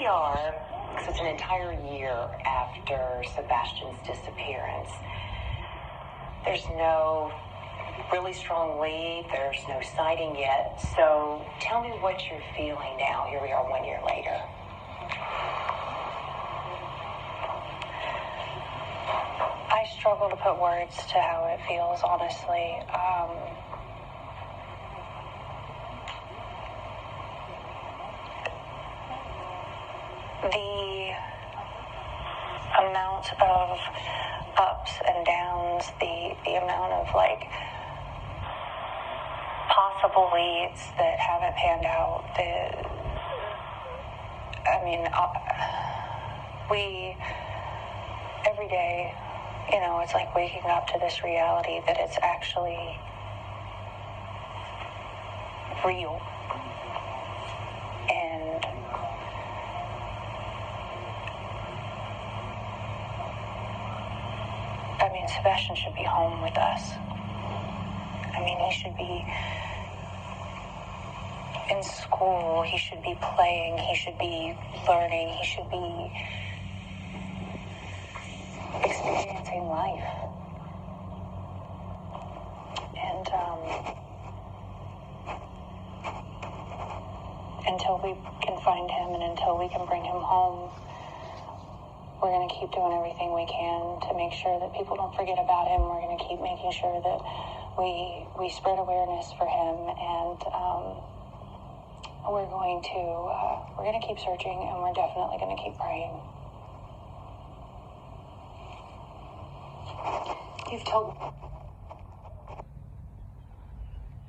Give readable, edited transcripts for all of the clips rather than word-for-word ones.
we are, because it's an entire year after Sebastian's disappearance, there's no really strong lead, there's no sighting yet. So tell me what you're feeling now. Here we are 1 year later. I struggle to put words to how it feels, honestly. The amount of ups and downs, the amount of possible leads that haven't panned out. We every day, it's like waking up to this reality that it's actually real. And Sebastian should be home with us. He should be in school, he should be playing, he should be learning, he should be experiencing life. And until we can find him and until we can bring him home, we're going to keep doing everything we can to make sure that people don't forget about him. We're going to keep making sure that we spread awareness for him, and we're going to keep searching, and we're definitely going to keep praying. You've told.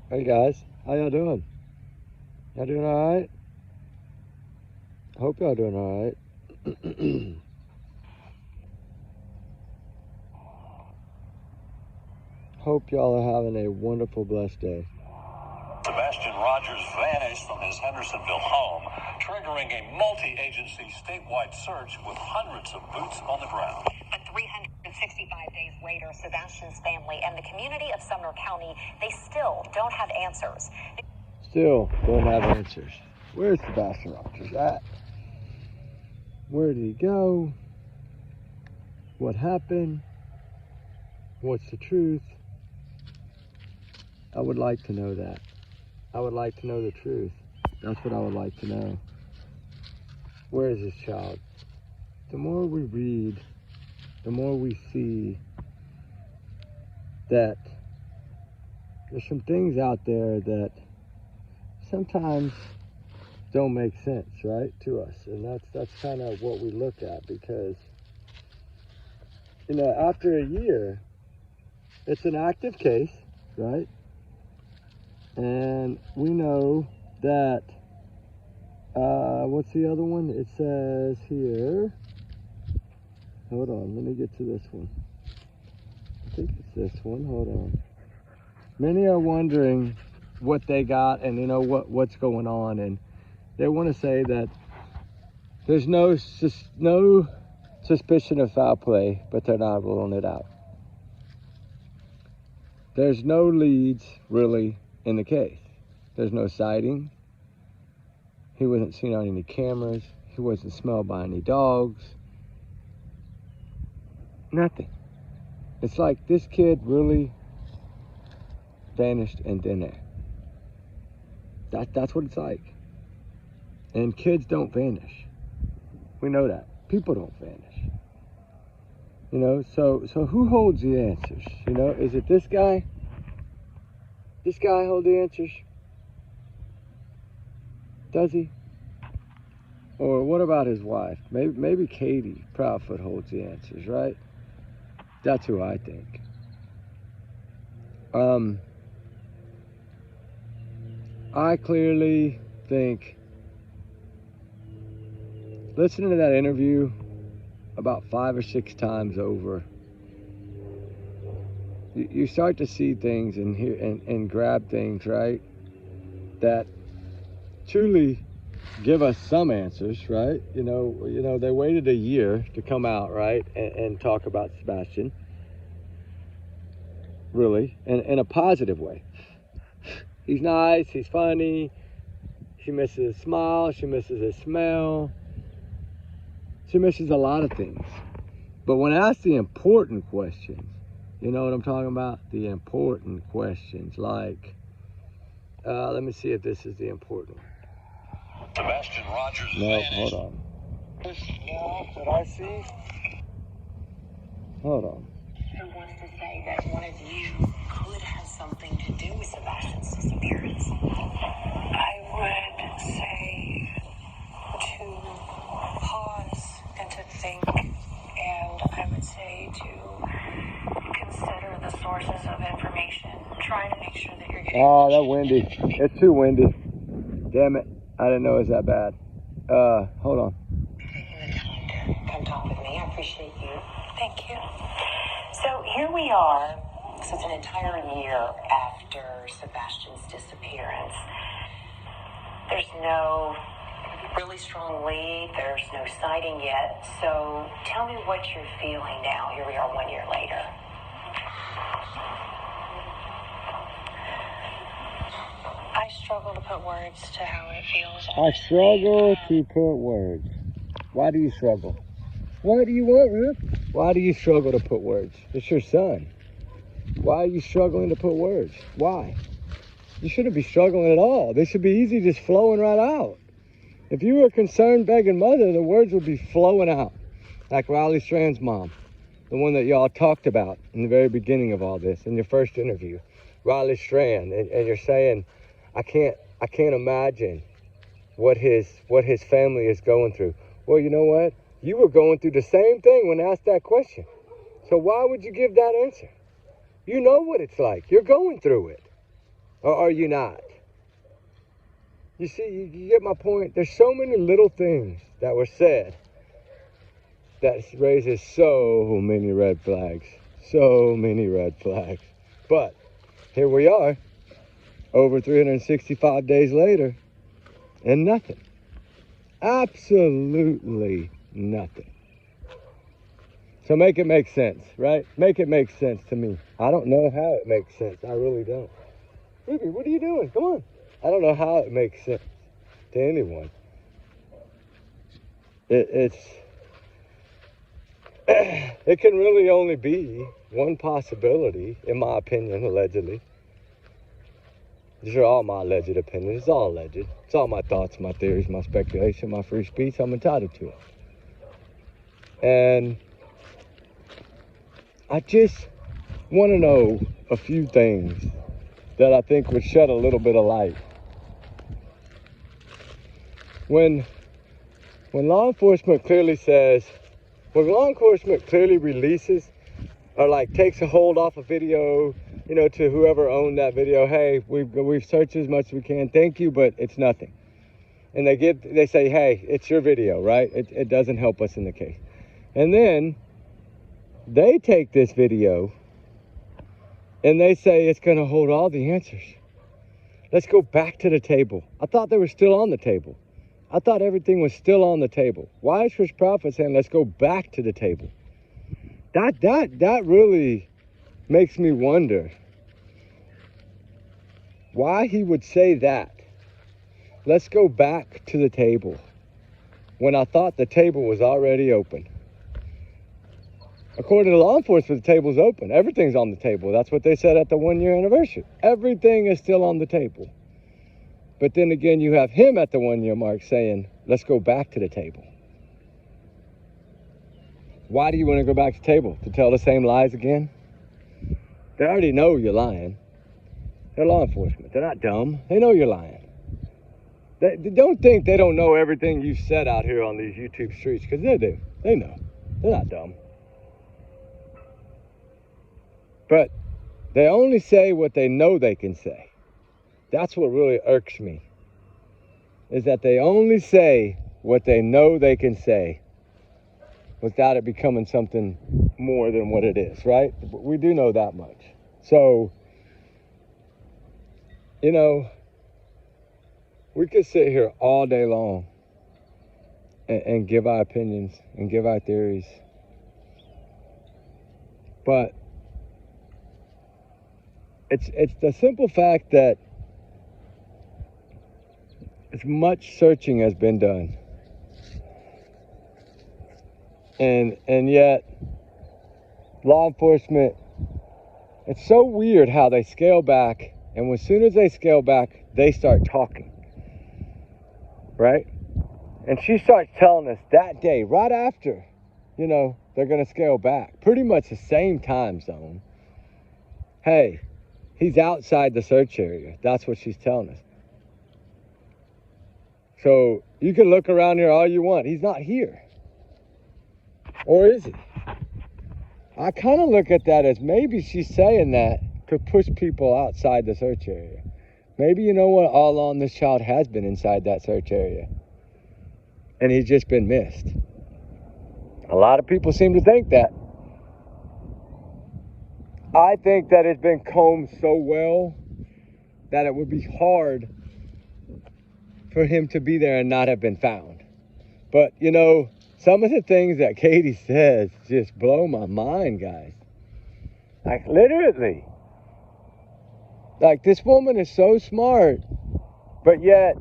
Hey guys, how y'all doing? Y'all doing all right? Hope y'all doing all right. Hope y'all are having a wonderful, blessed day. Sebastian Rogers vanished from his Hendersonville home, triggering a multi-agency statewide search with hundreds of boots on the ground. But 365 days later, Sebastian's family and the community of Sumner County, they still don't have answers. Still don't have answers. Where's Sebastian Rogers at? Where did he go? What happened? What's the truth? I would like to know that. I would like to know the truth. That's what I would like to know. Where is this child? The more we read, the more we see that there's some things out there that sometimes don't make sense, right, to us. And that's kind of what we look at, because, after a year, it's an active case, right? And we know that, what's the other one? It says here, hold on, let me get to this one. I think it's this one, hold on. Many are wondering what they got and, what's going on. And they want to say that there's no suspicion of foul play, but they're not ruling it out. There's no leads, really, in the case. There's no sighting. He wasn't seen on any cameras. He wasn't smelled by any dogs. Nothing. It's like this kid really vanished in thin air. That's what it's like. And kids don't vanish. We know that. People don't vanish. So who holds the answers? Is it this guy? This guy hold the answers? Does he? Or what about his wife? Maybe Katie Proudfoot holds the answers, right? That's who I think. I clearly think, listening to that interview about 5 or 6 times over, you start to see things and hear and grab things, right, that truly give us some answers, right? They waited a year to come out, right, and talk about Sebastian, really, in a positive way. He's nice, he's funny, she misses his smile, she misses his smell, She misses a lot of things. But when asked the important questions, you know what I'm talking about? The important questions, like, let me see if this is the important one. Sebastian Rogers No, vanished. hold on. No, did I see? Hold on. Who wants to say that one of you could have something to do with Sebastian's disappearance? I would say to pause and to think, and I would say to consider the sources of information. Try to make sure that you're getting... Oh, that's windy. It's too windy. Damn it. I didn't know it was that bad. Hold on. Taking the time to come talk with me. I appreciate you. Thank you. So here we are. So it's an entire year after Sebastian's disappearance. There's no really strong lead. There's no sighting yet. So tell me what you're feeling now. Here we are 1 year later. I struggle to put words to how it feels. I struggle to put words. Why do you struggle? What do you want, Ruth? Why do you struggle to put words? It's your son. Why are you struggling to put words? Why? You shouldn't be struggling at all. They should be easy, just flowing right out. If you were a concerned, begging mother, the words would be flowing out. Like Riley Strand's mom, the one that y'all talked about in the very beginning of all this, in your first interview. Riley Strand, and you're saying, I can't imagine what his family is going through. Well, you know what? You were going through the same thing when asked that question. So why would you give that answer? You know what it's like. You're going through it. Or are you not? You see, you get my point? There's so many little things that were said that raises so many red flags. So many red flags. But here we are, over 365 days later, and nothing. Absolutely nothing. So make it make sense, right? Make it make sense to me. I don't know how it makes sense. I really don't. Ruby, what are you doing? Come on. I don't know how it makes sense to anyone. It can really only be one possibility, in my opinion, allegedly. These are all my alleged opinions. It's all alleged. It's all my thoughts, my theories, my speculation, my free speech. I'm entitled to it. And I just want to know a few things that I think would shed a little bit of light. When law enforcement clearly says, when law enforcement clearly releases or like takes a hold off a video, you know, to whoever owned that video, hey, we've searched as much as we can, thank you, but it's nothing. And they say, hey, it's your video, right? It doesn't help us in the case. And then they take this video and they say it's going to hold all the answers. Let's go back to the table. I thought they were still on the table. I thought everything was still on the table. Why is Chris Prophet saying, let's go back to the table? That really makes me wonder why he would say that. Let's go back to the table, when I thought the table was already open. According to law enforcement, the table's open. Everything's on the table. That's what they said at the 1 year anniversary. Everything is still on the table. But then again, you have him at the 1 year mark saying, let's go back to the table. Why do you want to go back to the table? To tell the same lies again? They already know you're lying. They're law enforcement. They're not dumb. They know you're lying. They don't think they don't know everything you've said out here on these YouTube streets, because they do. They know. They're not dumb. But they only say what they know they can say. That's what really irks me, is that they only say what they know they can say without it becoming something more than what it is, right? We do know that much. So, you know, we could sit here all day long and give our opinions and give our theories. But it's the simple fact that as much searching has been done, And yet, law enforcement, it's so weird how they scale back, and as soon as they scale back, they start talking, right? And she starts telling us that day, right after, they're going to scale back, pretty much the same time zone. Hey, he's outside the search area. That's what she's telling us. So you can look around here all you want. He's not here. Or is he? I kind of look at that as maybe she's saying that to push people outside the search area. Maybe, you know what, all along this child has been inside that search area. And he's just been missed. A lot of people seem to think that. I think that it's been combed so well that it would be hard for him to be there and not have been found. But, some of the things that Katie says just blow my mind, guys. Like, literally. Like, this woman is so smart, but yet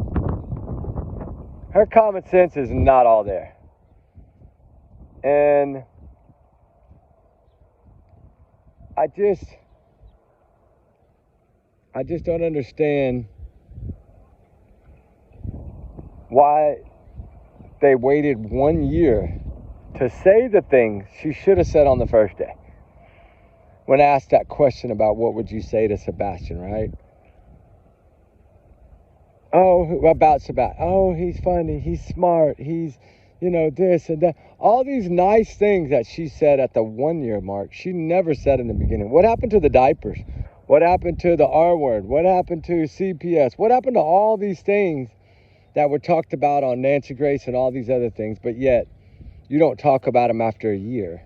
her common sense is not all there. And I just don't understand why they waited 1 year to say the things she should have said on the first day. When asked that question about what would you say to Sebastian, right? Oh, about Sebastian. Oh, he's funny. He's smart. He's, this and that. All these nice things that she said at the 1 year mark, she never said in the beginning. What happened to the diapers? What happened to the R word? What happened to CPS? What happened to all these things that were talked about on Nancy Grace and all these other things, but yet you don't talk about them after a year?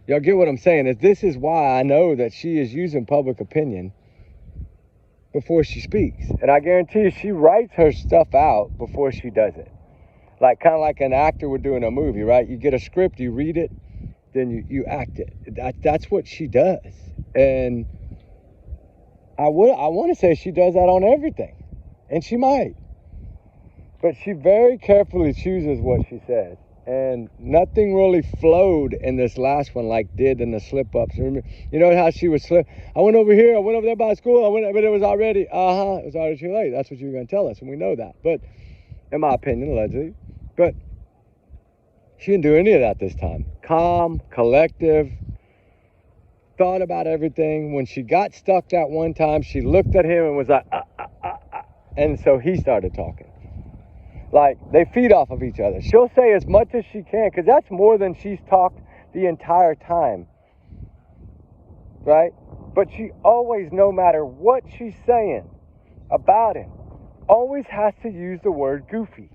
Y'all get what I'm saying? This is why I know that she is using public opinion before she speaks. And I guarantee you she writes her stuff out before she does it. Kind of like an actor would do in a movie, right? You get a script, you read it, then you act it. That's what she does. And I want to say she does that on everything. And she might. But she very carefully chooses what she says. And nothing really flowed in this last one like did in the slip-ups. Remember, you know how she was slip? I went over here, I went over there by school, but it was already, it was already too late. That's what you were going to tell us, and we know that. But, in my opinion, allegedly. But she didn't do any of that this time. Calm, collective, thought about everything. When she got stuck that one time, she looked at him and was like, and so he started talking. Like, they feed off of each other. She'll say as much as she can, because that's more than she's talked the entire time. Right? But she always, no matter what she's saying about him, always has to use the word goofy.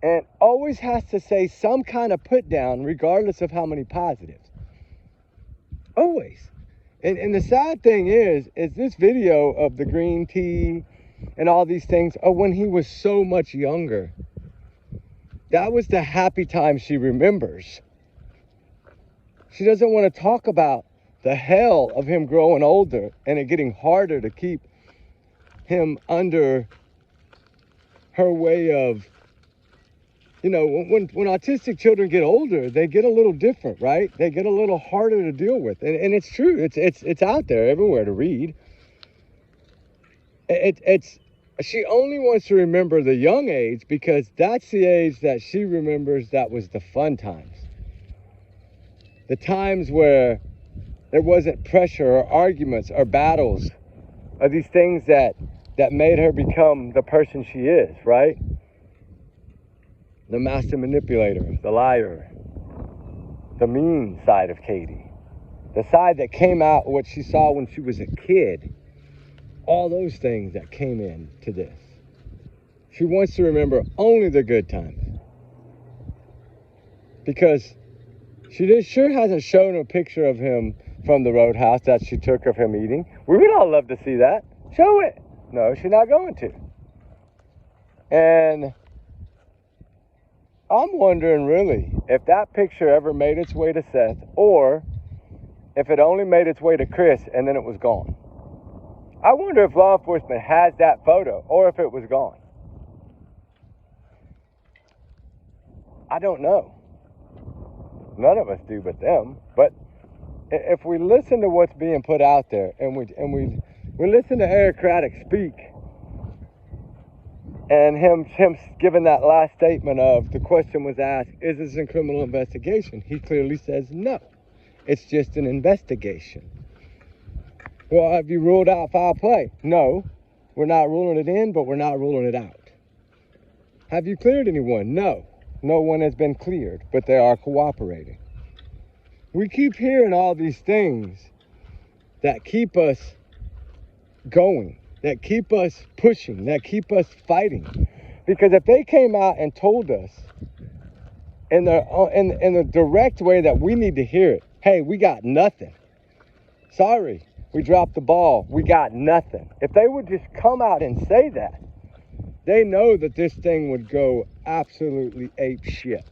And always has to say some kind of put down, regardless of how many positives. Always. And the sad thing is this video of the green tea and all these things, when he was so much younger. That was the happy time she remembers. She doesn't want to talk about the hell of him growing older and it getting harder to keep him under her way of, when autistic children get older, they get a little different, right? They get a little harder to deal with. And it's true. It's out there everywhere to read. She only wants to remember the young age because that's the age that she remembers that was the fun times. The times where there wasn't pressure or arguments or battles or these things that made her become the person she is, right? The master manipulator, the liar, the mean side of Katie, the side that came out what she saw when she was a kid. All those things that came in to this. She wants to remember only the good times. Because she sure hasn't shown a picture of him from the roadhouse that she took of him eating. We would all love to see that. Show it. No, she's not going to. And I'm wondering really if that picture ever made its way to Seth or if it only made its way to Chris and then it was gone. I wonder if law enforcement has that photo or if it was gone. I don't know. None of us do but them. But if we listen to what's being put out there, and we listen to Eric Craddock speak, and him giving that last statement of, the question was asked, is this a criminal investigation? He clearly says no. It's just an investigation. Well, have you ruled out foul play? No. We're not ruling it in, but we're not ruling it out. Have you cleared anyone? No. No one has been cleared, but they are cooperating. We keep hearing all these things that keep us going, that keep us pushing, that keep us fighting. Because if they came out and told us in the direct way that we need to hear it, hey, we got nothing. Sorry, we dropped the ball. We got nothing. If they would just come out and say that, they know that this thing would go absolutely ape shit.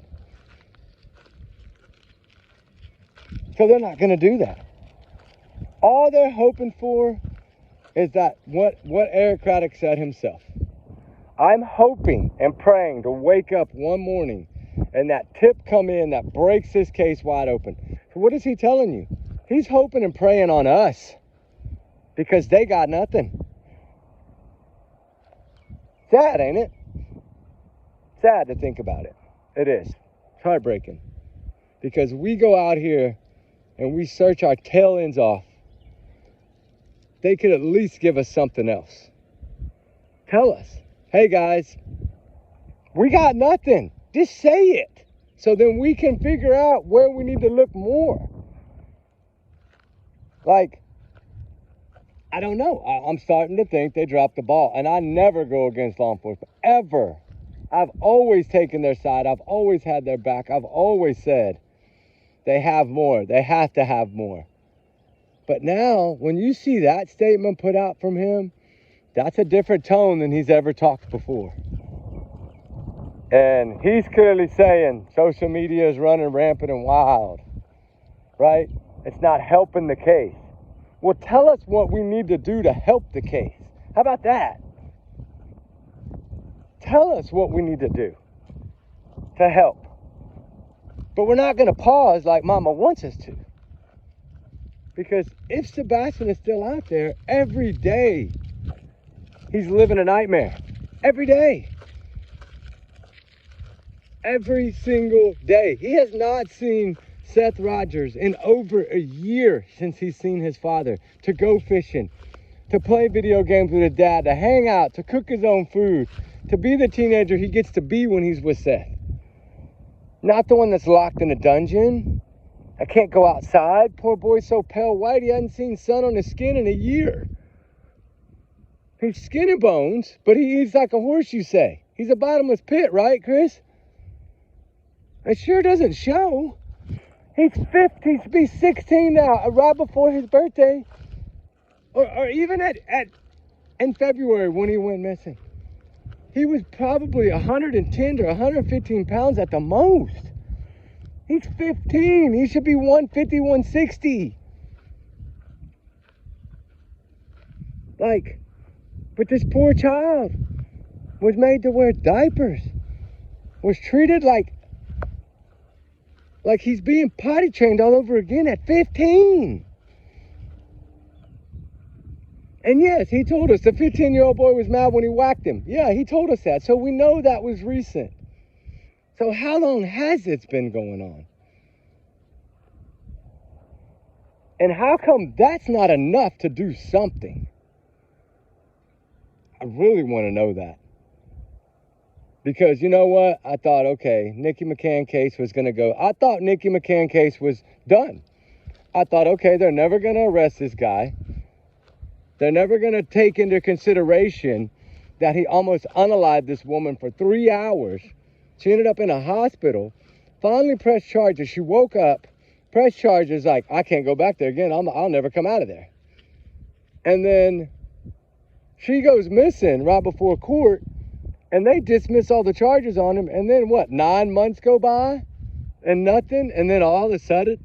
So they're not going to do that. All they're hoping for is that what Eric Craddock said himself. I'm hoping and praying to wake up one morning and that tip come in that breaks this case wide open. So what is he telling you? He's hoping and praying on us because they got nothing. Sad, ain't it? Sad to think about it. It is. It's heartbreaking. Because we go out here and we search our tail ends off. They could at least give us something else. Tell us, hey guys, we got nothing. Just say it. So then we can figure out where we need to look more. Like, I don't know. I'm starting to think they dropped the ball. And I never go against law enforcement. Ever. I've always taken their side. I've always had their back. I've always said they have more. They have to have more. But now, when you see that statement put out from him, that's a different tone than he's ever talked before. And he's clearly saying social media is running rampant and wild, right? It's not helping the case. Well, tell us what we need to do to help the case. How about that? Tell us what we need to do to help. But we're not going to pause like Mama wants us to. Because if Sebastian is still out there, every day he's living a nightmare. Every day. Every single day. He has not seen Seth Rogers in over a year since he's seen his father, to go fishing, to play video games with his dad, to hang out, to cook his own food, to be the teenager he gets to be when he's with Seth. Not the one that's locked in a dungeon. I can't go outside. Poor boy's so pale white he hadn't seen sun on his skin in a year. He's skin and bones, but he's like a horse, you say. He's a bottomless pit, right, Chris? It sure doesn't show. He's 50, he's be 16 now, right before his birthday. Or even in February when he went missing. He was probably 110 to 115 pounds at the most. He's 15. He should be 150, 160. Like, but this poor child was made to wear diapers. Was treated like he's being potty trained all over again at 15. And yes, he told us the 15-year-old boy was mad when he whacked him. Yeah, he told us that. So we know that was recent. So how long has this been going on? And how come that's not enough to do something? I really want to know that. Because you know what? I thought, okay, Nikki McCann case was going to go. I thought Nikki McCann case was done. I thought, okay, they're never going to arrest this guy. They're never going to take into consideration that he almost unalived this woman for 3 hours. She ended up in a hospital, finally pressed charges. She woke up, pressed charges like, I can't go back there again. I'll never come out of there. And then she goes missing right before court, and they dismiss all the charges on him. And then what, 9 months go by and nothing? And then all of a sudden,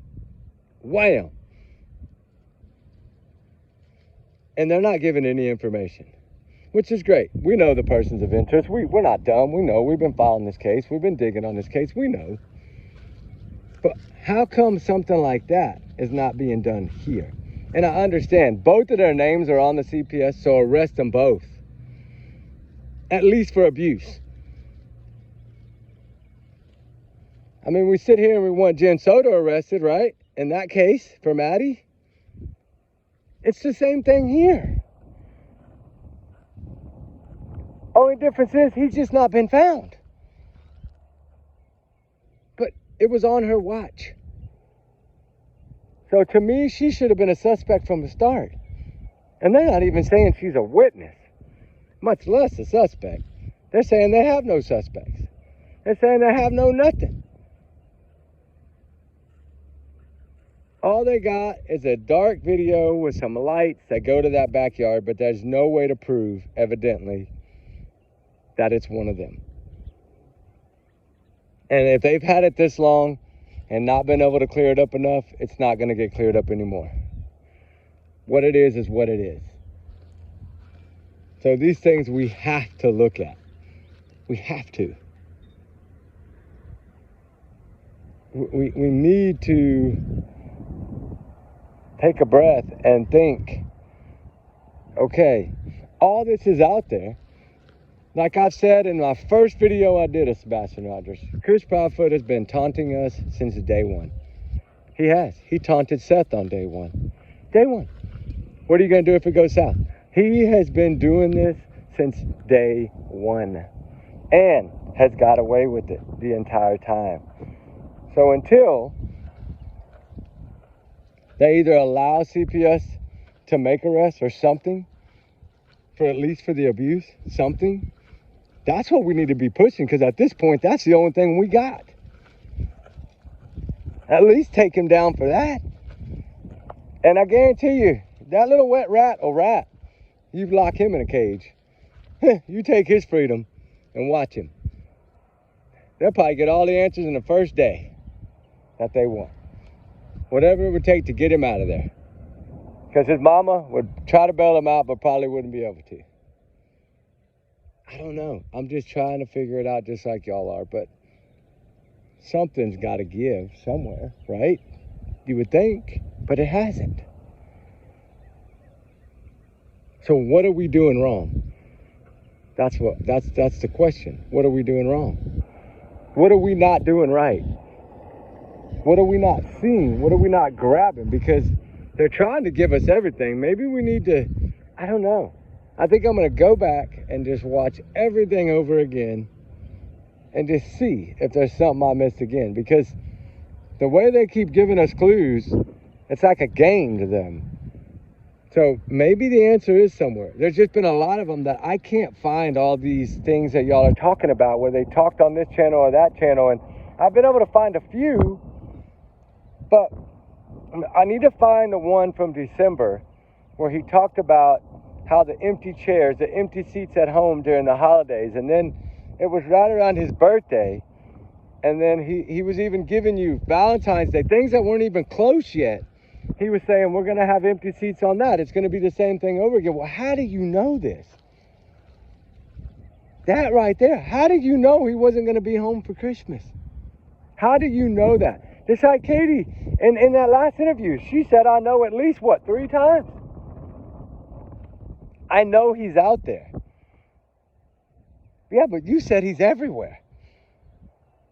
wham. And they're not giving any information. which is great. We know the persons of interest. We're not dumb. We know. We've been following this case. We've been digging on this case. We know. But how come something like that is not being done here? And I understand both of their names are on the CPS, so arrest them both. At least for abuse. I mean, we sit here and we want Jen Soto arrested, right? In that case, for Maddie. It's the same thing here. Only difference is he's just not been found. But it was on her watch. So to me, she should have been a suspect from the start. And they're not even saying she's a witness, much less a suspect. They're saying they have no suspects. They're saying they have no nothing. All they got is a dark video with some lights that go to that backyard, but there's no way to prove, evidently, that it's one of them. And if they've had it this long and not been able to clear it up enough, it's not going to get cleared up anymore. What it is what it is. So these things we have to look at. We have to. We need to take a breath and think, okay, all this is out there. Like I've said in my first video I did of Sebastian Rogers, Chris Proudfoot has been taunting us since day one. He has. He taunted Seth on day one. Day one. What are you going to do if it goes south? He has been doing this since day one and has got away with it the entire time. So until they either allow CPS to make arrests or something, for at least for the abuse, something, that's what we need to be pushing, because at this point, that's the only thing we got. At least take him down for that. And I guarantee you, that little wet rat will rat. You lock him in a cage. You take his freedom and watch him. They'll probably get all the answers in the first day that they want. Whatever it would take to get him out of there. Because his mama would try to bail him out, but probably wouldn't be able to. I don't know. I'm just trying to figure it out just like y'all are. But something's got to give somewhere, right? You would think, but it hasn't. So what are we doing wrong? That's the question. What are we doing wrong? What are we not doing right? What are we not seeing? What are we not grabbing? Because they're trying to give us everything. Maybe we need to, I don't know. I think I'm going to go back and just watch everything over again and just see if there's something I missed again. Because the way they keep giving us clues, it's like a game to them. So maybe the answer is somewhere. There's just been a lot of them that I can't find all these things that y'all are talking about where they talked on this channel or that channel. And I've been able to find a few, but I need to find the one from December where he talked about how the empty chairs, the empty seats at home during the holidays. And then it was right around his birthday. And then he was even giving you Valentine's Day, things that weren't even close yet. He was saying, we're going to have empty seats on that. It's going to be the same thing over again. Well, how do you know this? That right there. How did you know he wasn't going to be home for Christmas? How do you know that? Just like Katie, in that last interview, she said, I know at least, 3 times? I know he's out there. Yeah, but you said he's everywhere.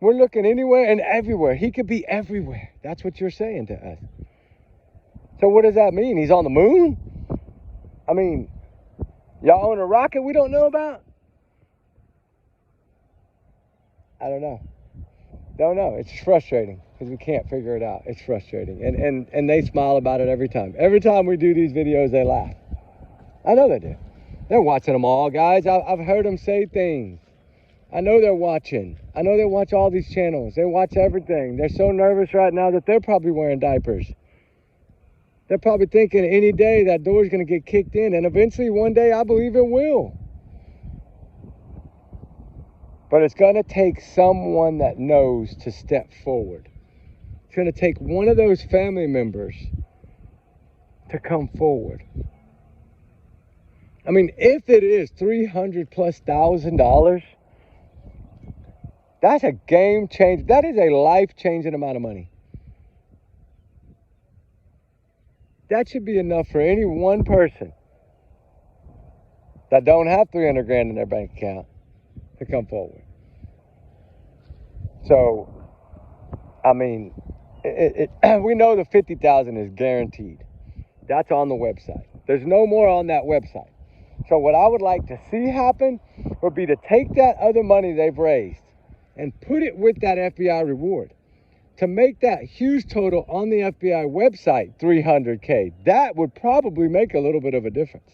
We're looking anywhere and everywhere. He could be everywhere. That's what you're saying to us. So what does that mean? He's on the moon? I mean, y'all on a rocket we don't know about? I don't know. Don't know. It's frustrating because we can't figure it out. It's frustrating. And they smile about it every time. Every time we do these videos, they laugh. I know they do. They're watching them all, guys. I've heard them say things. I know they're watching. I know they watch all these channels. They watch everything. They're so nervous right now that they're probably wearing diapers. They're probably thinking any day that door's going to get kicked in. And eventually, one day, I believe it will. But it's going to take someone that knows to step forward. It's going to take one of those family members to come forward. I mean, if it is $300,000+, that's a game changer. That is a life-changing amount of money. That should be enough for any one person that don't have 300 grand in their bank account to come forward. So, I mean, we know the 50,000 is guaranteed. That's on the website. There's no more on that website. So what I would like to see happen would be to take that other money they've raised and put it with that FBI reward to make that huge total on the FBI website $300K. That would probably make a little bit of a difference.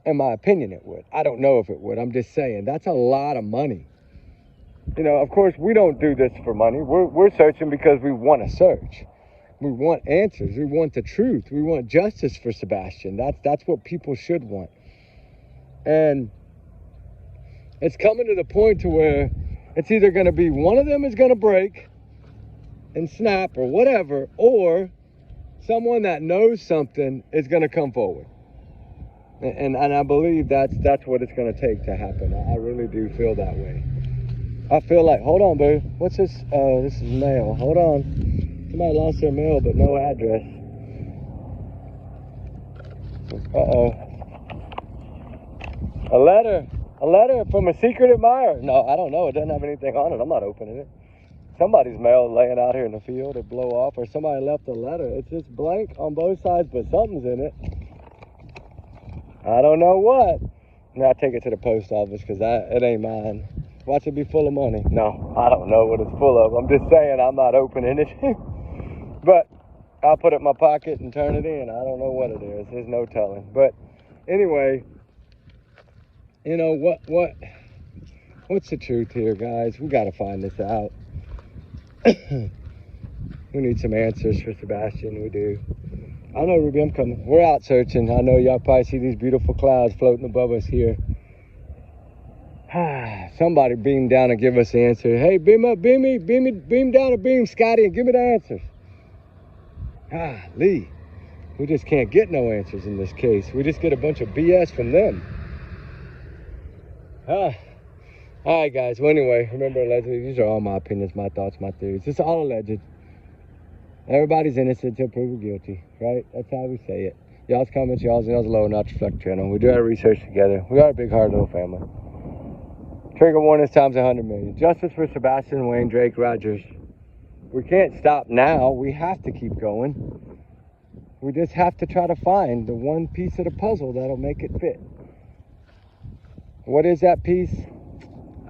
In my opinion, it would. I don't know if it would. I'm just saying, that's a lot of money. You know, of course, we don't do this for money. We're searching because we want to search. We want answers. We want the truth. We want justice for Sebastian. That's what people should want. And it's coming to the point to where it's either going to be one of them is going to break and snap or whatever, or someone that knows something is going to come forward. And I believe that's what it's going to take to happen. I really do feel that way. I feel like, hold on, boo. What's this? This is mail. Hold on. Somebody lost their mail, but no address. Uh-oh. A letter from a secret admirer. No, I don't know. It doesn't have anything on it. I'm not opening it. Somebody's mail laying out here in the field. It blow off, or somebody left a letter. It's just blank on both sides, but something's in it. I don't know what. Now I take it to the post office because it ain't mine. Watch it be full of money. No, I don't know what it's full of. I'm just saying I'm not opening it. But I'll put it in my pocket and turn it in. I don't know what it is. There's no telling. But anyway, you know, what's the truth here, guys? We got to find this out. We need some answers for Sebastian. We do. I know, Ruby, I'm coming. We're out searching. I know y'all probably see these beautiful clouds floating above us here. Somebody beam down and give us the answer. Hey, beam up, beam down or beam, Scotty, and give me the answers. Lee, we just can't get no answers in this case. We just get a bunch of BS from them. All right, guys. Well, anyway, remember, allegedly, these are all my opinions, my thoughts, my theories. It's all alleged. Everybody's innocent until proven guilty, right? That's how we say it. Y'all's comments, y'all's low, not reflect channel. We do our research together. We are a big heart little family. Trigger warnings times 100 million. Justice for Sebastian, Wayne, Drake, Rogers. We can't stop now. We have to keep going. We just have to try to find the one piece of the puzzle that'll make it fit. What is that piece?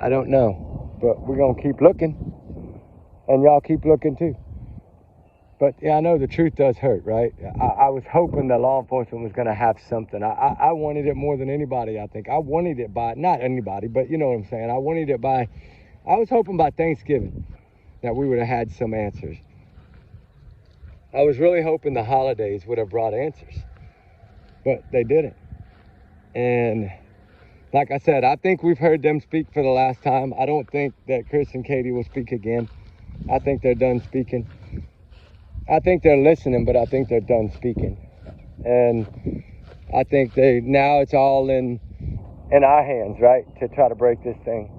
I don't know. But we're going to keep looking. And y'all keep looking too. But yeah, I know the truth does hurt, right? I was hoping that law enforcement was going to have something. I wanted it more than anybody, I think. I wanted it by, not anybody, but you know what I'm saying. I wanted it by, I was hoping by Thanksgiving that we would have had some answers. I was really hoping the holidays would have brought answers, but they didn't. And like I said, I think we've heard them speak for the last time. I don't think that Chris and Katie will speak again. I think they're done speaking. I think they're listening, but I think they're done speaking. And I think now it's all in our hands, right? To try to break this thing.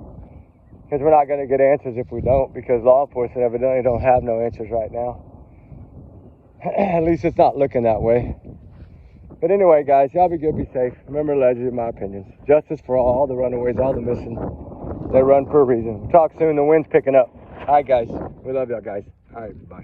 Because we're not going to get answers if we don't, because law enforcement evidently don't have no answers right now. At least it's not looking that way. But anyway, guys, y'all be good, be safe. Remember, allegedly, my opinions. Justice for all the runaways, all the missing. They run for a reason. We'll talk soon. The wind's picking up. All right, guys. We love y'all, guys. All right, bye.